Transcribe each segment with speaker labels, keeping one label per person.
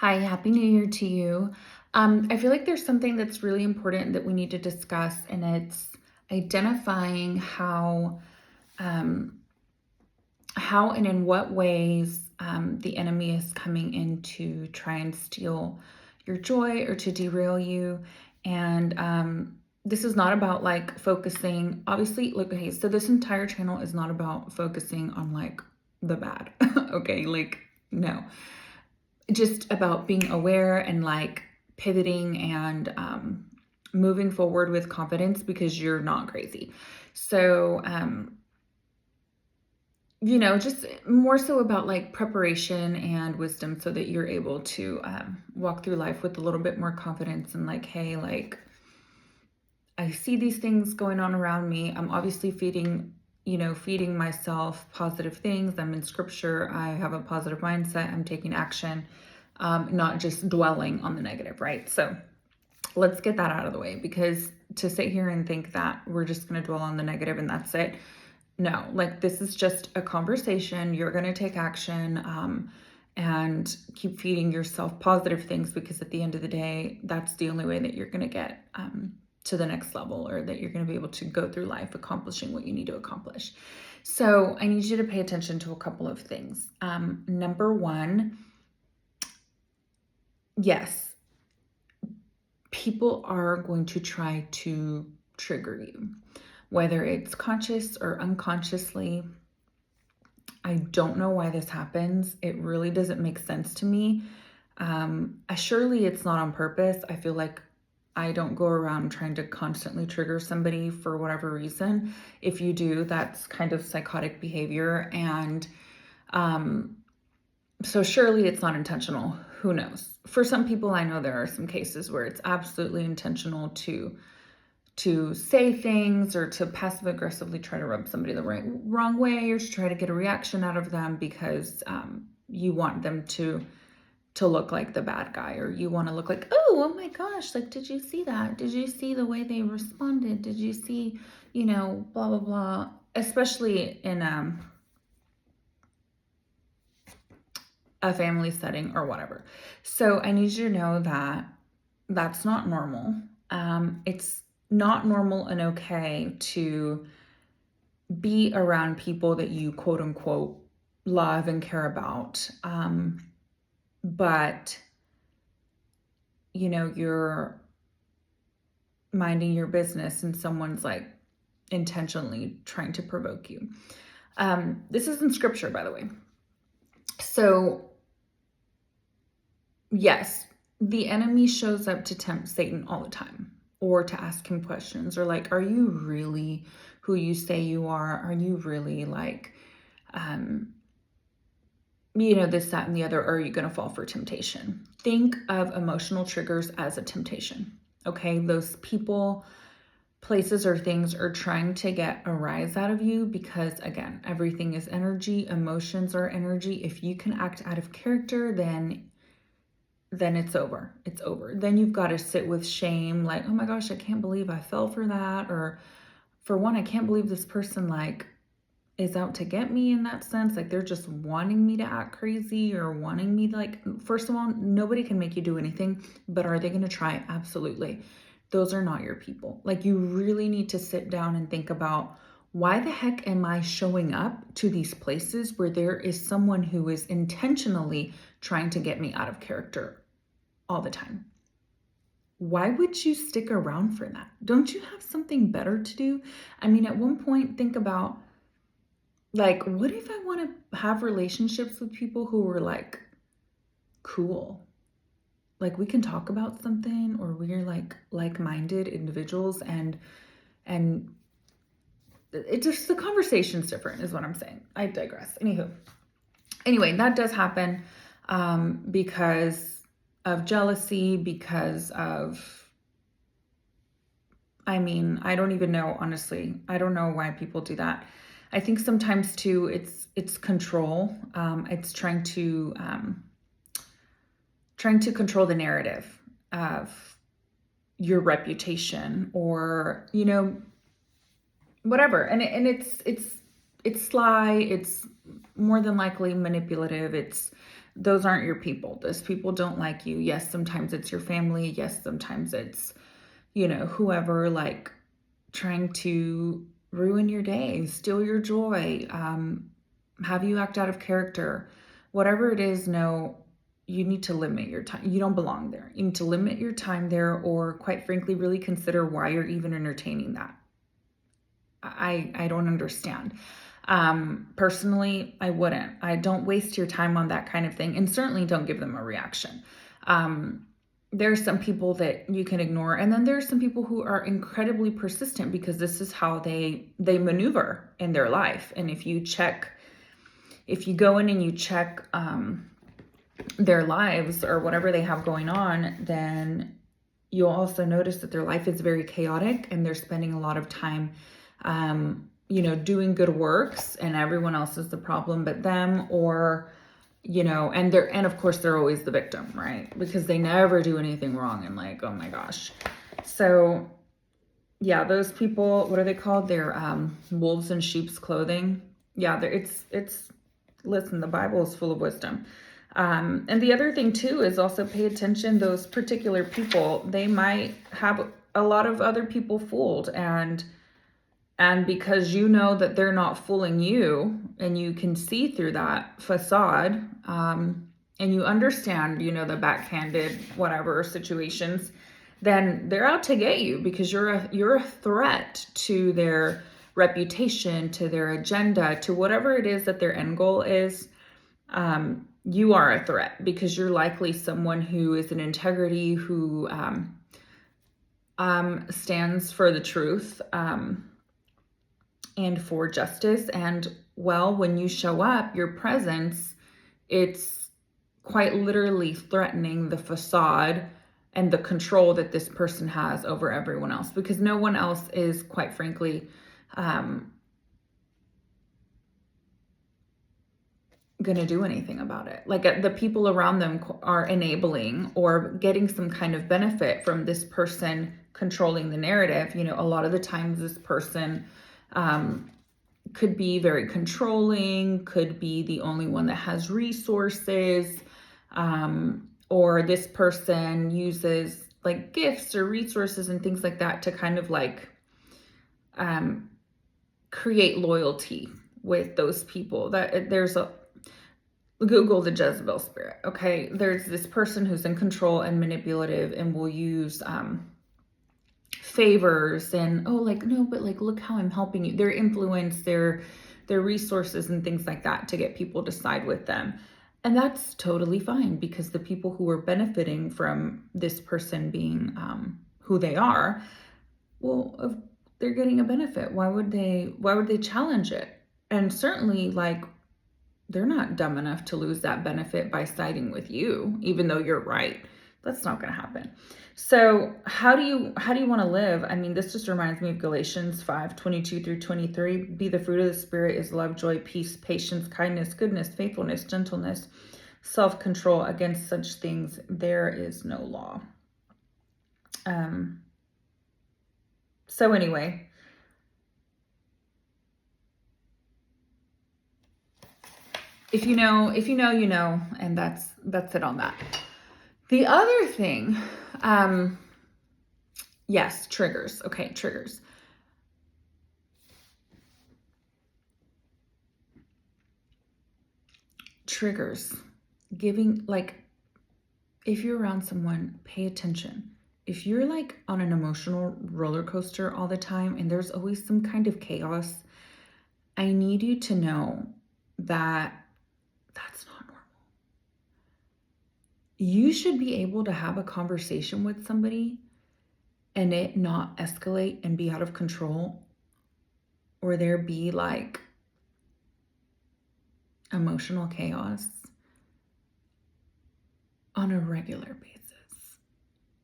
Speaker 1: Hi, Happy New Year to you. I feel like there's something that's really important that we need to discuss, and it's identifying um, how and in what ways the enemy is coming in to try and steal your joy or to derail you. And this is not about like focusing, obviously, look, okay, so this entire channel is not about focusing on like the bad, okay? Like, no, just about being aware and like pivoting and moving forward with confidence because you're not crazy. So, just more so about like preparation and wisdom so that you're able to walk through life with a little bit more confidence and like, hey, like, I see these things going on around me. I'm obviously feeding myself positive things. I'm in scripture. I have a positive mindset. I'm taking action, not just dwelling on the negative, right? So let's get that out of the way because to sit here and think that we're just going to dwell on the negative and that's it. No, like this is just a conversation. You're going to take action and keep feeding yourself positive things because at the end of the day, that's the only way that you're going to get to the next level or that you're going to be able to go through life accomplishing what you need to accomplish. So I need you to pay attention to a couple of things. Number one, yes, people are going to try to trigger you, whether it's conscious or unconsciously. I don't know why this happens. It really doesn't make sense to me. Surely it's not on purpose. I feel like I don't go around trying to constantly trigger somebody for whatever reason. If you do, that's kind of psychotic behavior. And so surely it's not intentional. Who knows? For some people, I know there are some cases where it's absolutely intentional to say things or to passive aggressively try to rub somebody the wrong way or to try to get a reaction out of them because you want them to look like the bad guy or you want to look like, oh my gosh, like, did you see that? Did you see the way they responded? Did you see, blah, blah, blah, especially in a family setting or whatever. So I need you to know that that's not normal. It's not normal and okay to be around people that you quote unquote love and care about. But you're minding your business and someone's like intentionally trying to provoke you. This is in scripture, by the way. So yes, the enemy shows up to tempt Satan all the time or to ask him questions or like, are you really who you say you are? Are you really like, this, that, and the other, or are you going to fall for temptation? Think of emotional triggers as a temptation. Okay. Those people, places, or things are trying to get a rise out of you because, again, everything is energy. Emotions are energy. If you can act out of character, then it's over. It's over. Then you've got to sit with shame, like, oh my gosh, I can't believe I fell for that. Or for one, I can't believe this person like is out to get me in that sense. Like they're just wanting me to act crazy or wanting me to like, first of all, nobody can make you do anything, but are they going to try? Absolutely. Those are not your people. Like you really need to sit down and think about why the heck am I showing up to these places where there is someone who is intentionally trying to get me out of character all the time? Why would you stick around for that? Don't you have something better to do? I mean, at one point, think about like, what if I want to have relationships with people who are like cool? Like we can talk about something or we're like-minded individuals and it just the conversation's different is what I'm saying. I digress. Anyway, that does happen because of jealousy, because of I don't even know, honestly. I don't know why people do that. I think sometimes too, it's control. It's trying to control the narrative of your reputation or whatever. And it's sly. It's more than likely manipulative. It's those aren't your people. Those people don't like you. Yes, sometimes it's your family. Yes, sometimes it's, whoever, like, trying to ruin your day, steal your joy, have you act out of character. Whatever it is, no, you need to limit your time. You don't belong there. You need to limit your time there, or quite frankly, really consider why you're even entertaining that. I don't understand. Personally, I wouldn't. I don't waste your time on that kind of thing, and certainly don't give them a reaction. There's some people that you can ignore, and then there's some people who are incredibly persistent because this is how they maneuver in their life. And if you go in and you check their lives or whatever they have going on, then you'll also notice that their life is very chaotic, and they're spending a lot of time doing good works, and everyone else is the problem but them, or and of course they're always the victim, right? Because they never do anything wrong, and like, oh my gosh. So yeah, those people, what are they called? They're wolves in sheep's clothing. Yeah, it's listen, the Bible is full of wisdom. And the other thing too is also pay attention. Those particular people, they might have a lot of other people fooled, and because you know that they're not fooling you, and you can see through that facade, and you understand, the backhanded whatever situations, then they're out to get you because you're a threat to their reputation, to their agenda, to whatever it is that their end goal is. You are a threat because you're likely someone who is in integrity, who stands for the truth, and for justice. And well, when you show up, your presence, it's quite literally threatening the facade and the control that this person has over everyone else, because no one else is, quite frankly, going to do anything about it. Like, the people around them are enabling or getting some kind of benefit from this person controlling the narrative. A lot of the times this person could be very controlling, could be the only one that has resources, or this person uses like gifts or resources and things like that to kind of like create loyalty with those people. That there's a Google the Jezebel spirit. Okay, there's this person who's in control and manipulative and will use favors and, oh, like, no, but like, look how I'm helping you. Their influence, their resources and things like that to get people to side with them. And that's totally fine, because the people who are benefiting from this person being who they are, well, if they're getting a benefit, why would they challenge it? And certainly, like, they're not dumb enough to lose that benefit by siding with you, even though you're right. That's not going to happen. So how do you want to live? I mean, this just reminds me of Galatians 5:22-23. Be the fruit of the Spirit is love, joy, peace, patience, kindness, goodness, faithfulness, gentleness, self-control. Against such things there is no law. So anyway, if you know, you know, and that's it on that. The other thing, yes, triggers. Okay, triggers. Triggers. Giving, like, if you're around someone, pay attention. If you're like on an emotional roller coaster all the time and there's always some kind of chaos, I need you to know that that's not normal. You should be able to have a conversation with somebody and it not escalate and be out of control, or there be like emotional chaos on a regular basis.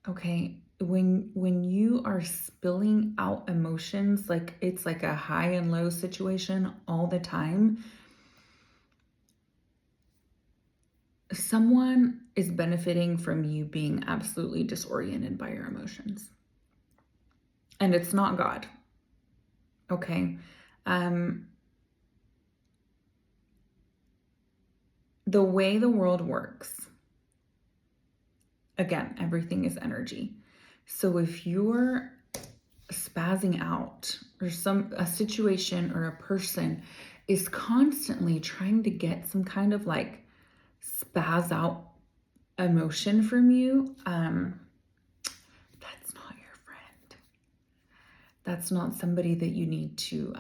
Speaker 1: Okay, when you are spilling out emotions, like it's like a high and low situation all the time, someone is benefiting from you being absolutely disoriented by your emotions. And it's not God. Okay? the way the world works, again, everything is energy. So if you're spazzing out, or a situation or a person is constantly trying to get some kind of like spaz out emotion from you, that's not your friend. That's not somebody that you need to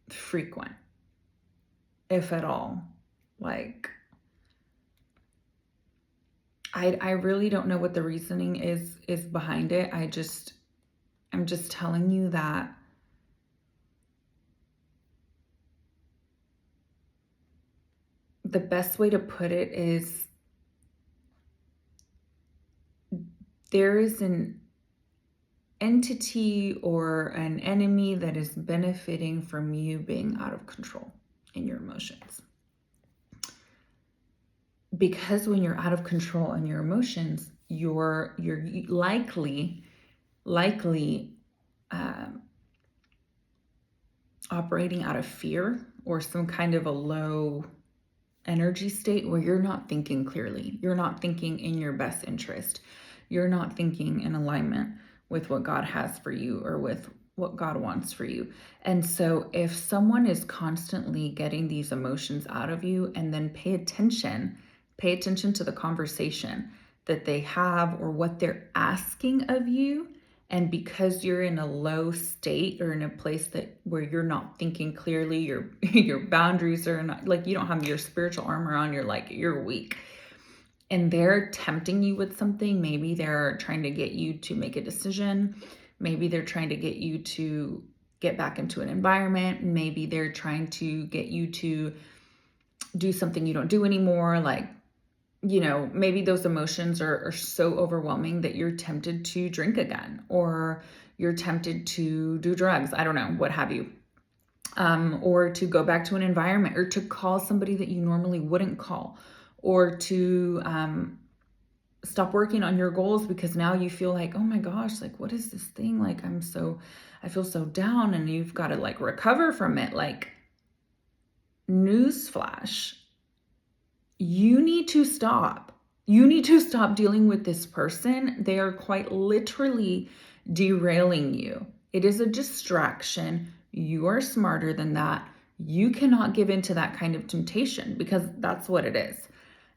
Speaker 1: frequent, if at all. Like, I really don't know what the reasoning is behind it. I'm just telling you that the best way to put it is there is an entity or an enemy that is benefiting from you being out of control in your emotions. Because when you're out of control in your emotions, you're likely operating out of fear or some kind of a low energy state where you're not thinking clearly. You're not thinking in your best interest. You're not thinking in alignment with what God has for you or with what God wants for you. And so if someone is constantly getting these emotions out of you, and then pay attention to the conversation that they have or what they're asking of you, and because you're in a low state or in a place where you're not thinking clearly, your boundaries are not, like, you don't have your spiritual armor on, you're weak, and they're tempting you with something. Maybe they're trying to get you to make a decision. Maybe they're trying to get you to get back into an environment. Maybe they're trying to get you to do something you don't do anymore. Like, maybe those emotions are so overwhelming that you're tempted to drink again, or you're tempted to do drugs. I don't know, what have you. Or to go back to an environment, or to call somebody that you normally wouldn't call, or to stop working on your goals because now you feel like, oh my gosh, like, what is this thing? Like, I feel so down, and you've got to like recover from it. Like, newsflash, you need to stop. You need to stop dealing with this person. They are quite literally derailing you. It is a distraction. You are smarter than that. You cannot give into that kind of temptation, because that's what it is.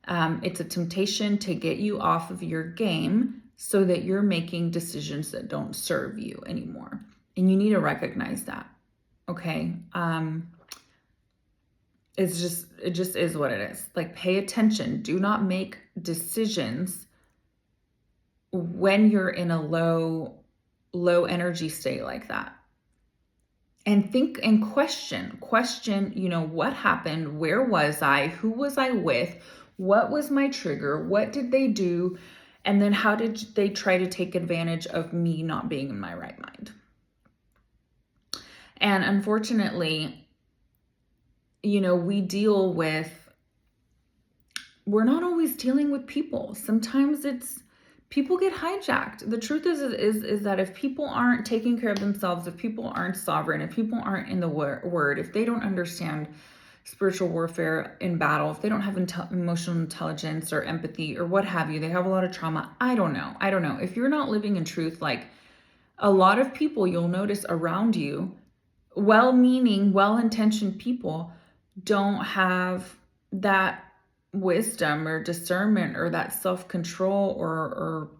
Speaker 1: It's a temptation to get you off of your game so that you're making decisions that don't serve you anymore. And you need to recognize that. Okay? It just is what it is. Like, pay attention. Do not make decisions when you're in a low energy state like that. And think and question, what happened? Where was I? Who was I with? What was my trigger? What did they do? And then how did they try to take advantage of me not being in my right mind? And unfortunately, we're not always dealing with people. Sometimes people get hijacked. The truth is that if people aren't taking care of themselves, if people aren't sovereign, if people aren't in the word, if they don't understand spiritual warfare in battle, if they don't have emotional intelligence or empathy or what have you, they have a lot of trauma. I don't know. If you're not living in truth, like, a lot of people you'll notice around you, well-meaning, well-intentioned people, don't have that wisdom or discernment or that self-control or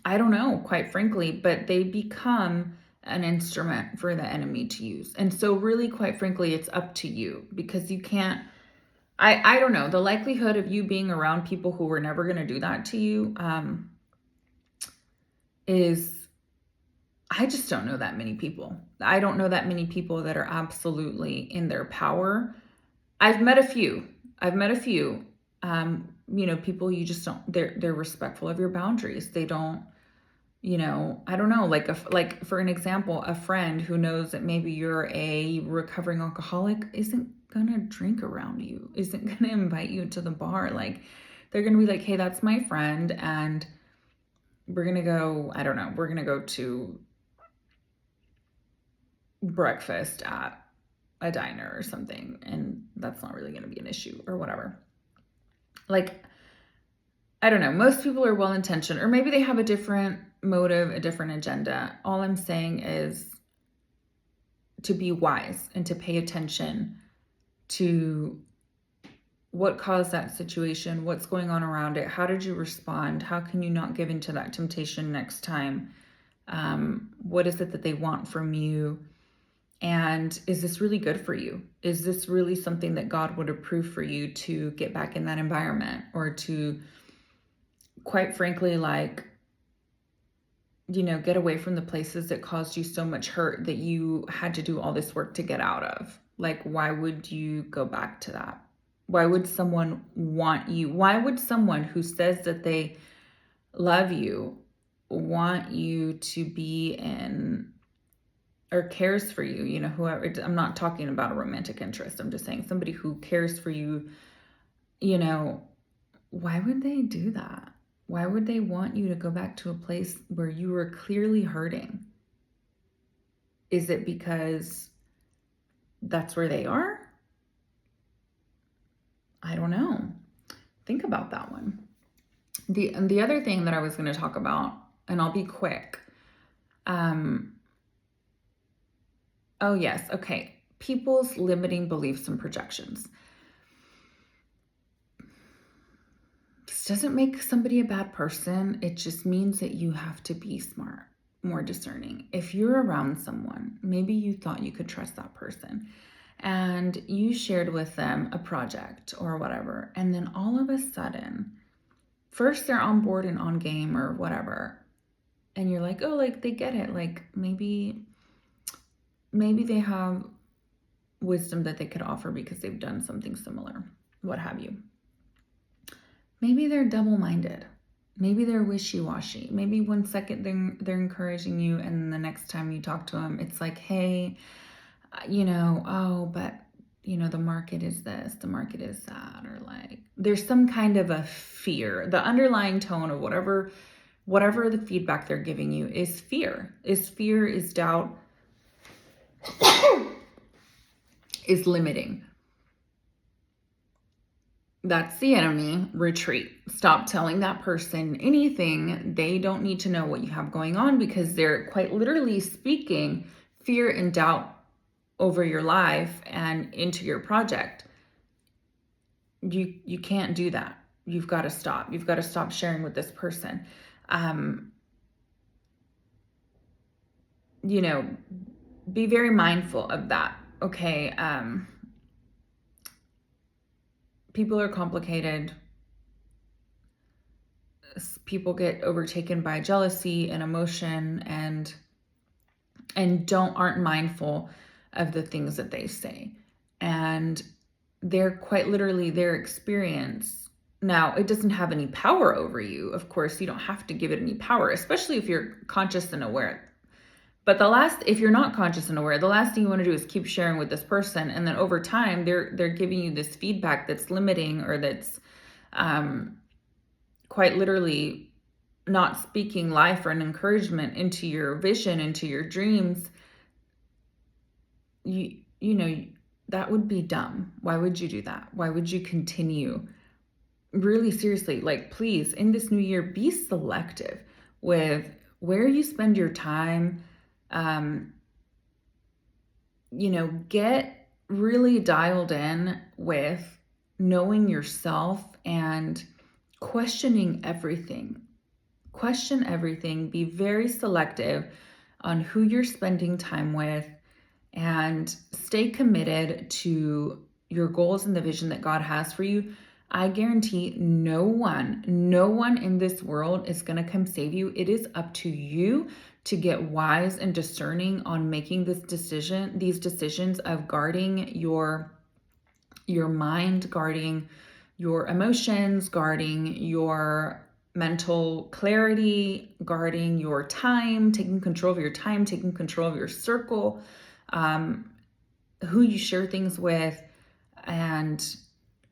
Speaker 1: I don't know, quite frankly, but they become an instrument for the enemy to use. And so really, quite frankly, it's up to you, because you can't, I don't know, the likelihood of you being around people who were never going to do that to you I just don't know that many people. I don't know that many people that are absolutely in their power. I've met a few. People you just don't, they're respectful of your boundaries. They don't, I don't know, like for an example, a friend who knows that maybe you're a recovering alcoholic isn't gonna drink around you, isn't gonna invite you to the bar. Like, they're gonna be like, hey, that's my friend, and we're gonna go, I don't know, we're gonna go to breakfast at a diner or something, and that's not really going to be an issue or whatever. Like, I don't know, most people are well-intentioned, or maybe they have a different motive, a different agenda. All I'm saying is to be wise and to pay attention to what caused that situation, what's going on around it, how did you respond, how can you not give into that temptation next time, what is it that they want from you, and is this really good for you? Is this really something that God would approve for you to get back in that environment, or to, quite frankly, like, get away from the places that caused you so much hurt that you had to do all this work to get out of? Like, why would you go back to that? Why would someone want you? Why would someone who says that they love you want you to be in, or cares for you, whoever? I'm not talking about a romantic interest. I'm just saying somebody who cares for you, why would they do that? Why would they want you to go back to a place where you were clearly hurting? Is it because that's where they are? I don't know. Think about that one. The other thing that I was going to talk about, and I'll be quick. Oh yes, okay. People's limiting beliefs and projections. This doesn't make somebody a bad person. It just means that you have to be smart, more discerning. If you're around someone, maybe you thought you could trust that person, and you shared with them a project or whatever, and then all of a sudden, first they're on board and on game or whatever, and you're like, oh, like they get it. Like maybe they have wisdom that they could offer because they've done something similar, what have you. Maybe they're double-minded. Maybe they're wishy-washy. Maybe one second they're encouraging you, and the next time you talk to them, it's like, hey, oh, but the market is this, the market is that, or like there's some kind of a fear. The underlying tone of whatever the feedback they're giving you is fear. Is doubt, is limiting. That's the enemy. Retreat. Stop telling that person anything. They don't need to know what you have going on, because they're quite literally speaking fear and doubt over your life and into your project. You can't do that. You've got to stop. You've got to stop sharing with this person. Be very mindful of that. Okay. People are complicated. People get overtaken by jealousy and emotion and aren't mindful of the things that they say. And they're quite literally their experience. Now, it doesn't have any power over you. Of course, you don't have to give it any power, especially if you're conscious and aware. But if you're not conscious and aware, the last thing you want to do is keep sharing with this person. And then over time, they're giving you this feedback that's limiting, or that's quite literally not speaking life or an encouragement into your vision, into your dreams. That would be dumb. Why would you do that? Why would you continue? Really, seriously, like, please, in this new year, be selective with where you spend your time. Get really dialed in with knowing yourself and questioning everything. Question everything. Be very selective on who you're spending time with, and stay committed to your goals and the vision that God has for you. I guarantee no one in this world is going to come save you. It is up to you to get wise and discerning on making these decisions of guarding your mind, guarding your emotions, guarding your mental clarity, guarding your time, taking control of your time, taking control of your circle, who you share things with, and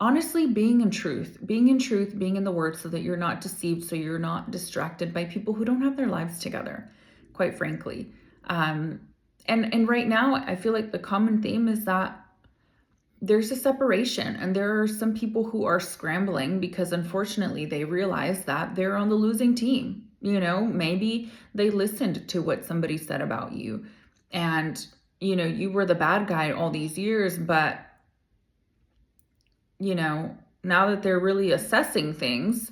Speaker 1: honestly, being in truth, being in the word, so that you're not deceived, so you're not distracted by people who don't have their lives together, quite frankly. And right now I feel like the common theme is that there's a separation, and there are some people who are scrambling because unfortunately they realize that they're on the losing team. You know, maybe they listened to what somebody said about you, and you know, you were the bad guy all these years, but you know, now that they're really assessing things,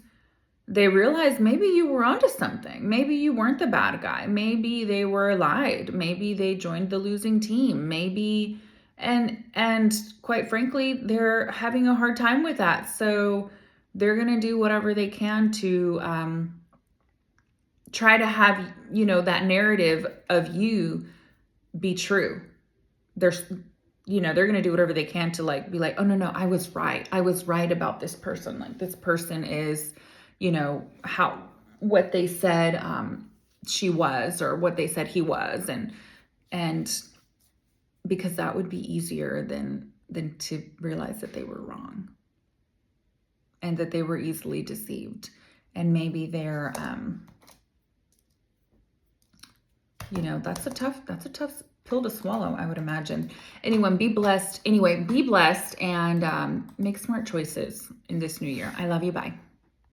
Speaker 1: they realize maybe you were onto something. Maybe you weren't the bad guy. Maybe they were lied. Maybe they joined the losing team. Maybe and quite frankly, they're having a hard time with that. So they're going to do whatever they can to try to have, you know, that narrative of you be true. There's, you know, they're going to do whatever they can to like be like, oh no, I was right. I was right about this person. Like this person is, you know, what they said she was, or what they said he was. And because that would be easier than to realize that they were wrong and that they were easily deceived. And maybe they're, you know, that's a tough pill to swallow, I would imagine. Anyway, be blessed and make smart choices in this new year. I love you. Bye.